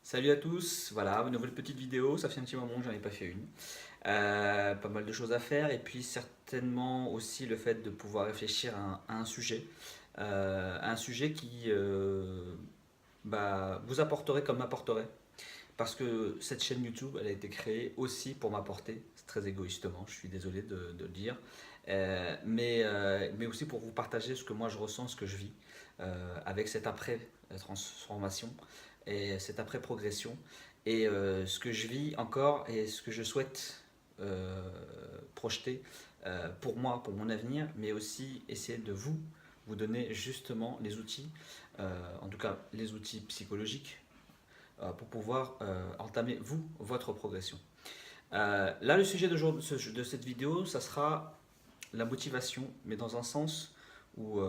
Salut à tous, voilà, une nouvelle petite vidéo, ça fait un petit moment que j'en ai pas fait une. Pas mal de choses à faire et puis certainement aussi le fait de pouvoir réfléchir à un sujet qui vous apporterait comme m'apporterait. Parce que cette chaîne YouTube, elle a été créée aussi pour m'apporter, c'est très égoïstement, je suis désolé de le dire, mais aussi pour vous partager ce que moi je ressens, ce que je vis avec cette après-transformation et cette après-progression et ce que je vis encore et ce que je souhaite euh, projeter pour moi, pour mon avenir, mais aussi essayer de vous donner justement les outils, en tout cas les outils psychologiques pour pouvoir entamer votre progression. Là, le sujet de cette vidéo, ça sera la motivation, mais dans un sens où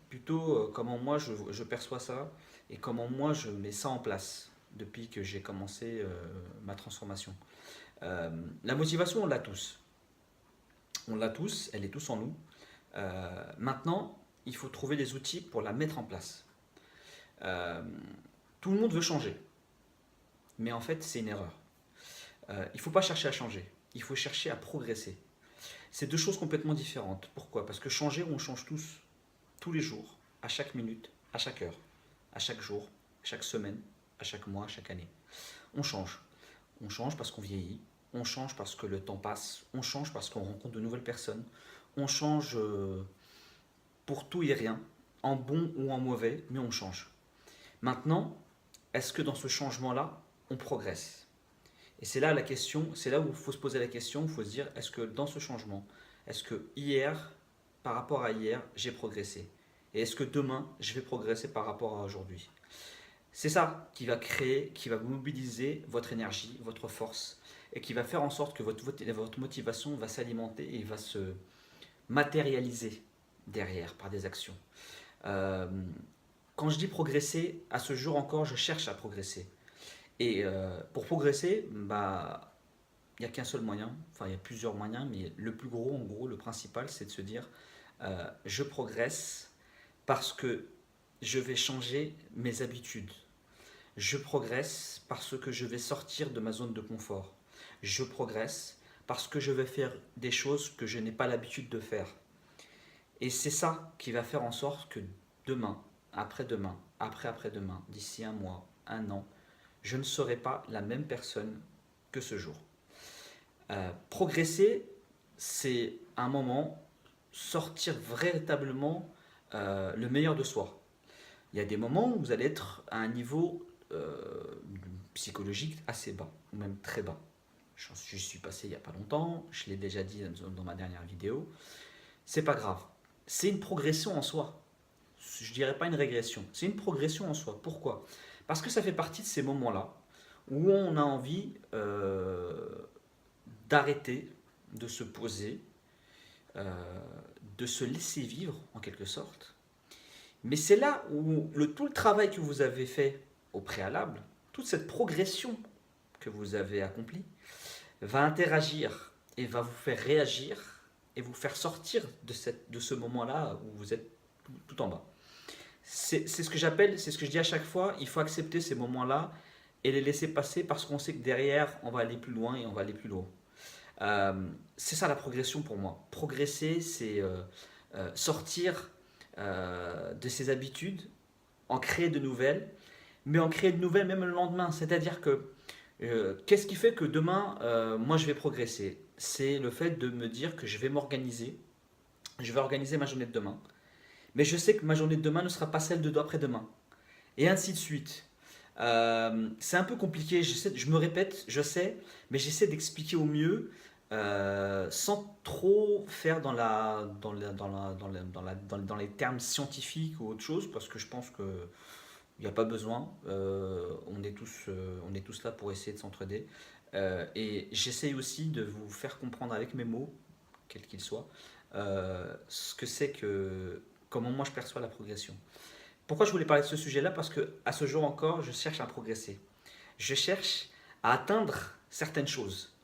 plutôt comment moi je perçois ça et comment moi je mets ça en place depuis que j'ai commencé ma transformation. La motivation, on l'a tous. On l'a tous, elle est tous en nous. Maintenant, il faut trouver les outils pour la mettre en place. Euh, Tout le monde veut changer, mais en fait, c'est une erreur. Il ne faut pas chercher à changer, il faut chercher à progresser. C'est deux choses complètement différentes. Pourquoi? Parce que changer, on change tous les jours, à chaque minute, à chaque heure, à chaque jour, chaque semaine, à chaque mois, chaque année. On change. On change parce qu'on vieillit, on change parce que le temps passe, on change parce qu'on rencontre de nouvelles personnes, on change pour tout et rien, en bon ou en mauvais, mais on change. Maintenant, est-ce que dans ce changement-là, on progresse? Et c'est là la question, c'est là où il faut se poser la question, il faut se dire, est-ce que dans ce changement, est-ce que hier, par rapport à hier, j'ai progressé? Et est-ce que demain, je vais progresser par rapport à aujourd'hui? C'est ça qui va créer, qui va mobiliser votre énergie, votre force, et qui va faire en sorte que votre motivation va s'alimenter et va se matérialiser derrière par des actions. Euh, Quand je dis progresser, à ce jour encore, je cherche à progresser. Et pour progresser, il n'y a qu'un seul moyen, enfin il y a plusieurs moyens, mais le plus gros, en gros, le principal, c'est de se dire, je progresse parce que je vais changer mes habitudes. Je progresse parce que je vais sortir de ma zone de confort. Je progresse parce que je vais faire des choses que je n'ai pas l'habitude de faire. Et c'est ça qui va faire en sorte que demain, après-demain, après-après-demain, d'ici un mois, un an, je ne serai pas la même personne que ce jour. Progresser, c'est un moment sortir véritablement le meilleur de soi. Il y a des moments où vous allez être à un niveau psychologique assez bas, ou même très bas. Je suis passé il n'y a pas longtemps, je l'ai déjà dit dans ma dernière vidéo. C'est pas grave. C'est une progression en soi. Je dirais pas une régression. C'est une progression en soi. Pourquoi? Parce que ça fait partie de ces moments-là où on a envie d'arrêter, de se poser, euh, de se laisser vivre en quelque sorte. Mais c'est là où tout le travail que vous avez fait au préalable, toute cette progression que vous avez accomplie, va interagir et va vous faire réagir et vous faire sortir de ce moment-là où vous êtes tout en bas. C'est ce que j'appelle, c'est ce que je dis à chaque fois, il faut accepter ces moments-là et les laisser passer parce qu'on sait que derrière, on va aller plus loin et on va aller plus loin. C'est ça la progression pour moi. Progresser, c'est sortir de ses habitudes, en créer de nouvelles, mais en créer de nouvelles même le lendemain. C'est-à-dire que qu'est-ce qui fait que demain, moi, je vais progresser? C'est le fait de me dire que je vais m'organiser, je vais organiser ma journée de demain, mais je sais que ma journée de demain ne sera pas celle de après-demain, et ainsi de suite. C'est un peu compliqué, je me répète, je sais, mais j'essaie d'expliquer au mieux sans trop faire dans les termes scientifiques ou autre chose, parce que je pense que il n'y a pas besoin. On est tous là pour essayer de s'entraider. Et j'essaye aussi de vous faire comprendre avec mes mots, quels qu'ils soient, ce que c'est que comment moi je perçois la progression. Pourquoi je voulais parler de ce sujet-là? Parce que à ce jour encore, je cherche à progresser. Je cherche à atteindre certaines choses.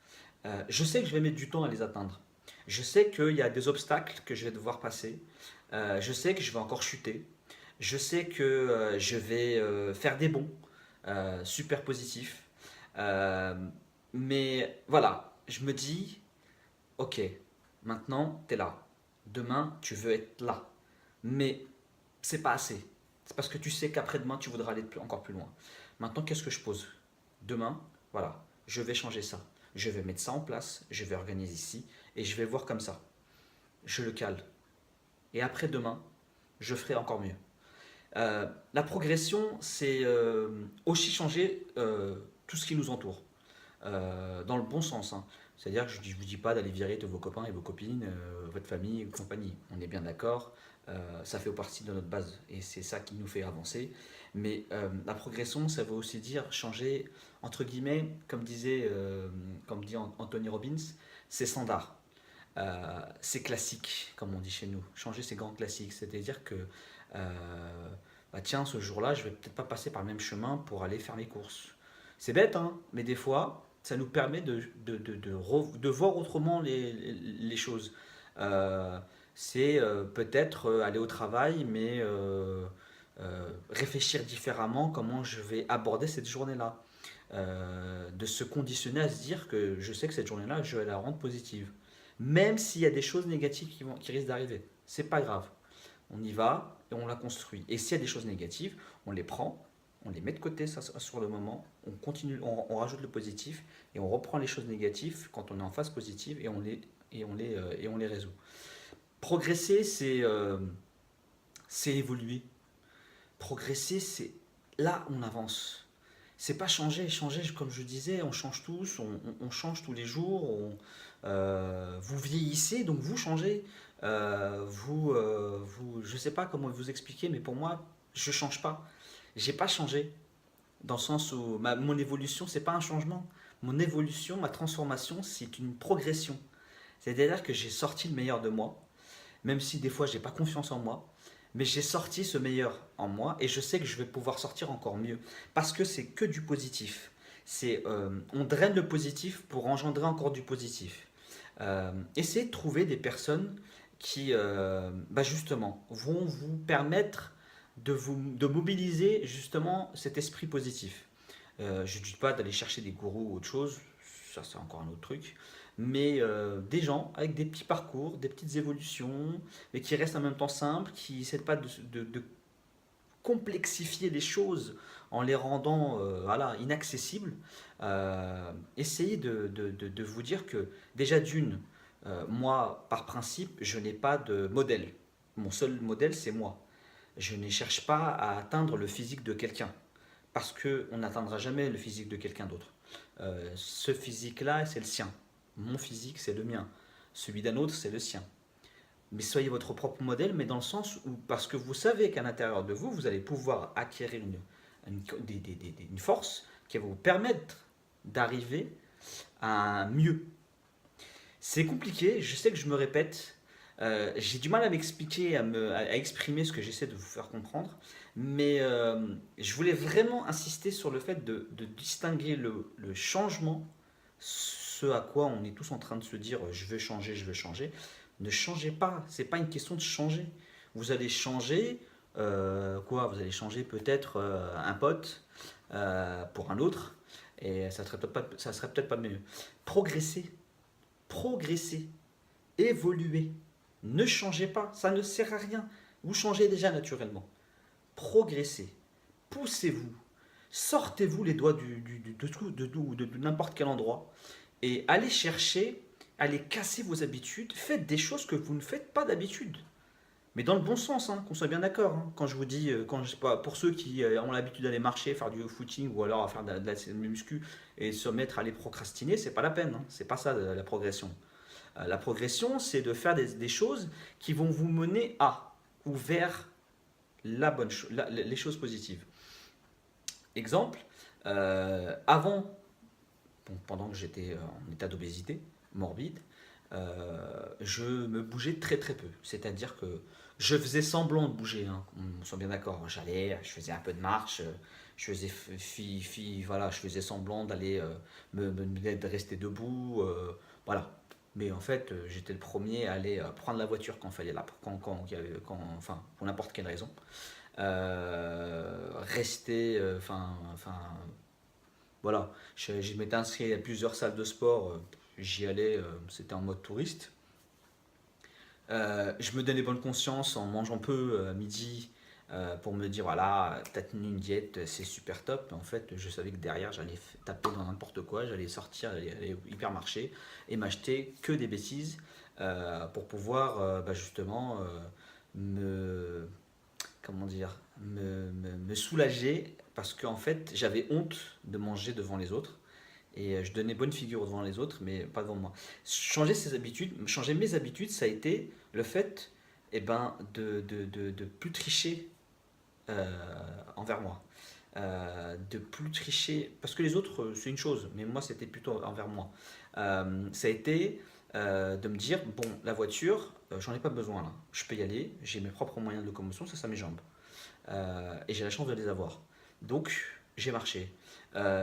Je sais que je vais mettre du temps à les atteindre. Je sais qu'il y a des obstacles que je vais devoir passer. Je sais que je vais encore chuter. Je sais que je vais faire des bons. super positif. Euh, mais voilà, je me dis, ok, maintenant tu es là. Demain, tu veux être là. Mais c'est pas assez. C'est parce que tu sais qu'après-demain, tu voudras aller encore plus loin. Maintenant, qu'est-ce que je pose? Demain, voilà, je vais changer ça. Je vais mettre ça en place, je vais organiser ici, et je vais voir comme ça. Je le cale. Et après-demain, je ferai encore mieux. La progression, c'est aussi changer tout ce qui nous entoure, dans le bon sens, hein. C'est-à-dire que je ne vous dis pas d'aller virer tous vos copains et vos copines, votre famille et compagnie. On est bien d'accord, ça fait partie de notre base et c'est ça qui nous fait avancer. Mais la progression, ça veut aussi dire changer, entre guillemets, comme dit Anthony Robbins, ses standards. C'est classique, comme on dit chez nous. Changer ses grands classiques, c'est-à-dire que bah tiens, ce jour-là, je vais peut-être pas passer par le même chemin pour aller faire mes courses. C'est bête, hein, mais des fois, ça nous permet de voir autrement les choses. Euh, c'est peut-être aller au travail, mais réfléchir différemment comment je vais aborder cette journée-là. De se conditionner à se dire que je sais que cette journée-là, je vais la rendre positive. Même s'il y a des choses négatives qui risquent d'arriver. C'est pas grave. On y va et on la construit. Et s'il y a des choses négatives, on les prend, on les met de côté ça, sur le moment, on continue, on rajoute le positif et on reprend les choses négatives quand on est en phase positive et on les résout. Progresser, c'est évoluer. Progresser, c'est là on avance. C'est pas changer, changer comme je disais, on change tous, on change tous les jours, vous vieillissez donc vous changez. Je sais pas comment vous expliquer, mais pour moi, je change pas. J'ai pas changé dans le sens où mon évolution, c'est pas un changement. Mon évolution, ma transformation, c'est une progression. C'est-à-dire que j'ai sorti le meilleur de moi, même si des fois j'ai pas confiance en moi, mais j'ai sorti ce meilleur en moi et je sais que je vais pouvoir sortir encore mieux parce que c'est que du positif. On draine le positif pour engendrer encore du positif. Essayez de trouver des personnes qui, bah justement, vont vous permettre de mobiliser justement cet esprit positif. Je ne dis pas d'aller chercher des gourous ou autre chose, ça c'est encore un autre truc, mais des gens avec des petits parcours, des petites évolutions, mais qui restent en même temps simples, qui n'essaient pas de complexifier les choses en les rendant voilà, inaccessibles. Essayez de vous dire que déjà d'une, moi par principe, je n'ai pas de modèle. Mon seul modèle, c'est moi. Je ne cherche pas à atteindre le physique de quelqu'un parce qu'on n'atteindra jamais le physique de quelqu'un d'autre. Ce physique-là, c'est le sien. Mon physique, c'est le mien. Celui d'un autre, c'est le sien. Mais soyez votre propre modèle, mais dans le sens où, parce que vous savez qu'à l'intérieur de vous, vous allez pouvoir acquérir une force qui va vous permettre d'arriver à un mieux. C'est compliqué, je sais que je me répète, j'ai du mal à m'expliquer, à exprimer ce que j'essaie de vous faire comprendre, mais je voulais vraiment insister sur le fait de distinguer le changement, ce à quoi on est tous en train de se dire je veux changer, je veux changer. Ne changez pas, c'est pas une question de changer. Vous allez changer quoi? Vous allez changer peut-être un pote pour un autre, et ça serait peut-être pas mieux. Progresser, progresser, évoluer. Ne changez pas, ça ne sert à rien. Vous changez déjà naturellement. Progressez, poussez-vous, sortez-vous les doigts de n'importe quel endroit et allez chercher, allez casser vos habitudes, faites des choses que vous ne faites pas d'habitude. Mais dans le bon sens, hein, qu'on soit bien d'accord, hein. Quand je vous dis, quand je sais pas, pour ceux qui ont l'habitude d'aller marcher, faire du footing ou alors à faire de la muscu et se mettre à aller procrastiner, c'est pas la peine, hein. C'est pas ça la progression. La progression, c'est de faire des choses qui vont vous mener à ou vers les choses positives. Exemple, avant, bon, pendant que j'étais en état d'obésité morbide, je me bougeais très très peu. C'est-à-dire que je faisais semblant de bouger, hein, on soit bien d'accord. J'allais, je faisais un peu de marche, je faisais voilà, je faisais semblant d'aller de rester debout, voilà. Mais en fait, j'étais le premier à aller prendre la voiture quand il fallait là, enfin, pour n'importe quelle raison. rester, voilà, je m'étais inscrit à plusieurs salles de sport, j'y allais, c'était en mode touriste. Je me donnais bonne conscience en mangeant peu à midi pour me dire voilà, t'as tenu une diète, c'est super top. Mais en fait, je savais que derrière, j'allais taper dans n'importe quoi, j'allais sortir, j'allais aller au hypermarché et m'acheter que des bêtises pour pouvoir justement me, comment dire, me soulager parce qu'en fait, j'avais honte de manger devant les autres. Et je donnais bonne figure devant les autres, mais pas devant moi. Changer mes habitudes, ça a été le fait de plus tricher envers moi. De plus tricher, parce que les autres, c'est une chose, mais moi, c'était plutôt envers moi. Ça a été de me dire, bon, la voiture, j'en ai pas besoin là. Je peux y aller, j'ai mes propres moyens de locomotion, ça mes jambes. Et j'ai la chance de les avoir. Donc, j'ai marché.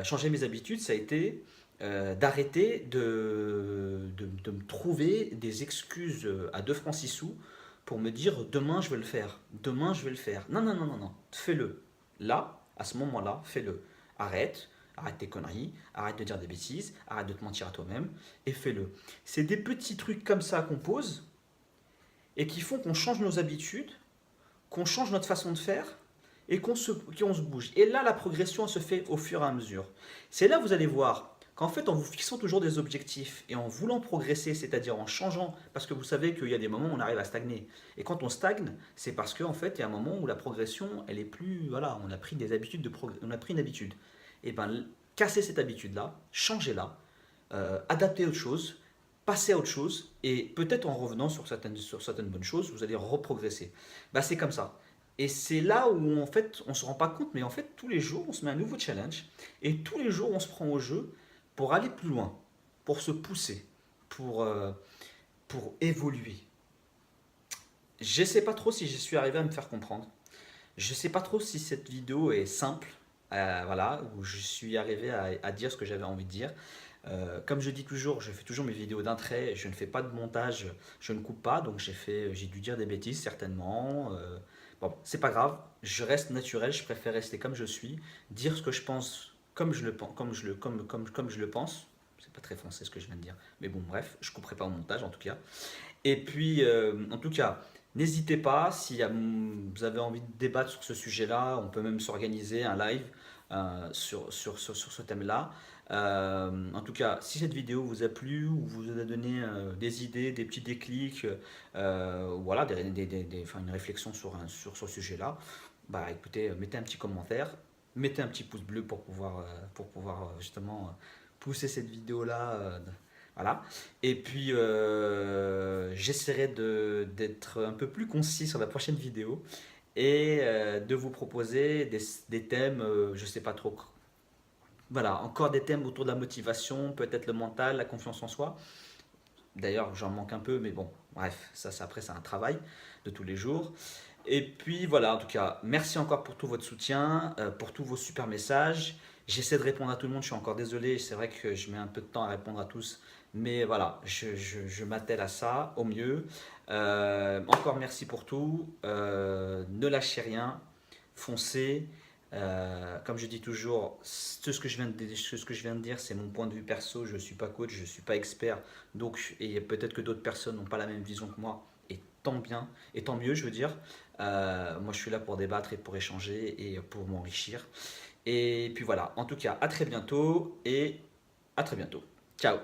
Changer mes habitudes, ça a été d'arrêter de me trouver des excuses à 2 francs 6 sous pour me dire demain je vais le faire, demain je vais le faire. Non, non, non, non, non, fais-le. Là, à ce moment-là, fais-le. Arrête, arrête tes conneries, arrête de dire des bêtises, arrête de te mentir à toi-même et fais-le. C'est des petits trucs comme ça qu'on pose et qui font qu'on change nos habitudes, qu'on change notre façon de faire et qu'on se bouge. Et là, la progression se fait au fur et à mesure. C'est là que vous allez voir qu'en fait, en vous fixant toujours des objectifs et en voulant progresser, c'est-à-dire en changeant, parce que vous savez qu'il y a des moments où on arrive à stagner. Et quand on stagne, c'est parce qu'en fait, il y a un moment où la progression, elle est plus, voilà, on a pris des habitudes on a pris une habitude. Et ben, casser cette habitude-là, changer-la, adapter autre chose, passer à autre chose, et peut-être en revenant sur certaines bonnes choses, vous allez reprogresser. Ben, c'est comme ça. Et c'est là où en fait on ne se rend pas compte, mais en fait tous les jours on se met un nouveau challenge et tous les jours on se prend au jeu pour aller plus loin, pour se pousser, pour, euh, pour évoluer. Je ne sais pas trop si je suis arrivé à me faire comprendre. Je ne sais pas trop si cette vidéo est simple, voilà, où je suis arrivé à dire ce que j'avais envie de dire. Comme je dis toujours, je fais toujours mes vidéos d'un trait, je ne fais pas de montage, je ne coupe pas, donc j'ai dû dire des bêtises certainement. Bon, c'est pas grave, je reste naturel, je préfère rester comme je suis, dire ce que je pense comme je le, comme je le pense. C'est pas très français ce que je viens de dire, mais bon, bref, je couperai pas au montage en tout cas. Et puis, en tout cas, n'hésitez pas, si vous avez envie de débattre sur ce sujet-là, on peut même s'organiser un live sur ce thème-là. En tout cas, si cette vidéo vous a plu ou vous a donné des idées, des petits déclics, voilà, enfin, une réflexion sur ce sujet-là, bah écoutez, mettez un petit commentaire, mettez un petit pouce bleu pour pouvoir justement pousser cette vidéo-là. Voilà. Et puis, j'essaierai d'être un peu plus concis sur la prochaine vidéo et de vous proposer des thèmes, je sais pas trop. Voilà, encore des thèmes autour de la motivation, peut-être le mental, la confiance en soi. D'ailleurs, j'en manque un peu, mais bon, bref, après, c'est un travail de tous les jours. Et puis voilà, en tout cas, merci encore pour tout votre soutien, pour tous vos super messages. J'essaie de répondre à tout le monde, je suis encore désolé, c'est vrai que je mets un peu de temps à répondre à tous, mais voilà, je m'attelle à ça au mieux. Encore merci pour tout, ne lâchez rien, foncez. Comme je dis toujours, ce que je viens de dire, c'est mon point de vue perso, je ne suis pas coach, je ne suis pas expert, donc, et peut-être que d'autres personnes n'ont pas la même vision que moi, et tant bien, et tant mieux, je veux dire. Moi, je suis là pour débattre et pour échanger et pour m'enrichir. Et puis voilà, en tout cas, à très bientôt et à très bientôt. Ciao!